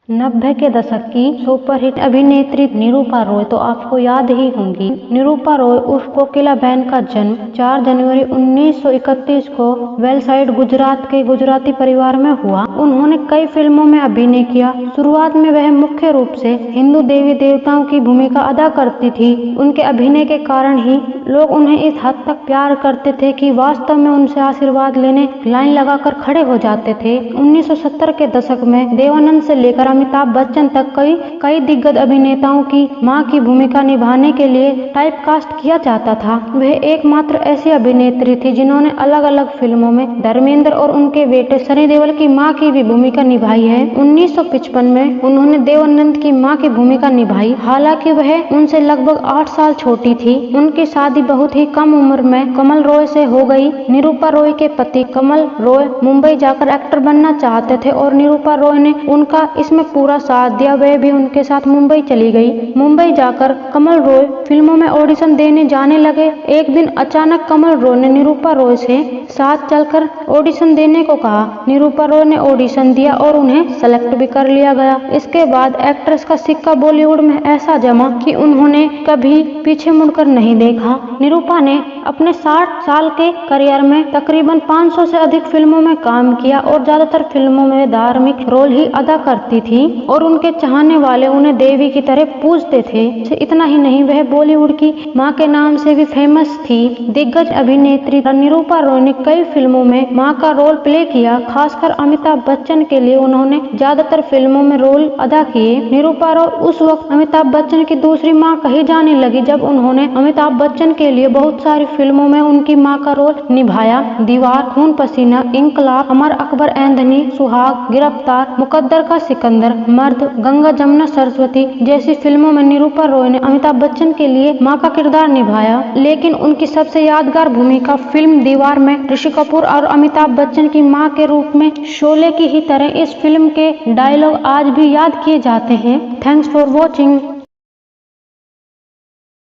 90 के दशक की सुपरहिट अभिनेत्री निरूपा रॉय तो आपको याद ही होंगी। निरूपा रॉय उर्फ कोकिला बहन का जन्म 4 जनवरी 1931 को वेलसाइड गुजरात के गुजराती परिवार में हुआ। उन्होंने कई फिल्मों में अभिनय किया। शुरुआत में वह मुख्य रूप से हिंदू देवी देवताओं की भूमिका अदा करती थी। उनके अभिनय के कारण ही लोग उन्हें इस हद तक प्यार करते थे कि वास्तव में उनसे आशीर्वाद लेने लाइन लगाकर खड़े हो जाते थे। 1970 के दशक में देवानंद से लेकर अमिताभ बच्चन तक कई दिग्गज अभिनेताओं की मां की भूमिका निभाने के लिए टाइपकास्ट किया जाता था। वह एकमात्र ऐसी अभिनेत्री थी जिन्होंने अलग अलग फिल्मों में धर्मेंद्र और उनके बेटे सनी देओल की मां की भी भूमिका निभाई है। 1955 में उन्होंने देवानंद की मां की भूमिका निभाई। हालांकि वह उनसे लगभग 8 साल छोटी थी। उनकी शादी बहुत ही कम उम्र में कमल रॉय से हो गई। निरूपा रॉय के पति कमल रॉय मुंबई जाकर एक्टर बनना चाहते थे और निरूपा रॉय ने उनका इसमें पूरा साथ दिया। वह भी उनके साथ मुंबई चली गई। मुंबई जाकर कमल रॉय फिल्मों में ऑडिशन देने जाने लगे। एक दिन अचानक कमल रॉय ने निरूपा रॉय से साथ चलकर ऑडिशन देने को कहा। निरूपा रॉय ने ऑडिशन दिया और उन्हें सेलेक्ट भी कर लिया गया। इसके बाद एक्ट्रेस का सिक्का बॉलीवुड में ऐसा जमा कि उन्होंने कभी पीछे मुड़कर नहीं देखा। निरूपा ने अपने 60 साल के करियर में तकरीबन 500 से अधिक फिल्मों में काम किया और ज्यादातर फिल्मों में धार्मिक रोल ही अदा करती थी और उनके चाहने वाले उन्हें देवी की तरह पूजते थे। इतना ही नहीं, वह बॉलीवुड की मां के नाम से भी फेमस थी। दिग्गज अभिनेत्री निरूपा रॉय ने कई फिल्मों में मां का रोल प्ले किया। खासकर अमिताभ बच्चन के लिए उन्होंने ज्यादातर फिल्मों में रोल अदा किए। निरूपा रॉय उस वक्त अमिताभ बच्चन की दूसरी मां कही जाने लगी जब उन्होंने अमिताभ बच्चन के लिए बहुत सारी फिल्मों में उनकी मां का रोल निभाया। दीवार, खून पसीना, इंकलाब, अमर अकबर एंथनी, सुहाग, गिरफ्तार, मुकद्दर का सिकंदर, मर्द, गंगा जमुना सरस्वती जैसी फिल्मों में निरूपा रॉय ने अमिताभ बच्चन के लिए मां का किरदार निभाया। लेकिन उनकी सबसे यादगार भूमिका फिल्म दीवार में ऋषि कपूर और अमिताभ बच्चन की मां के रूप में। शोले की ही तरह इस फिल्म के डायलॉग आज भी याद किए जाते हैं। Thanks for watching.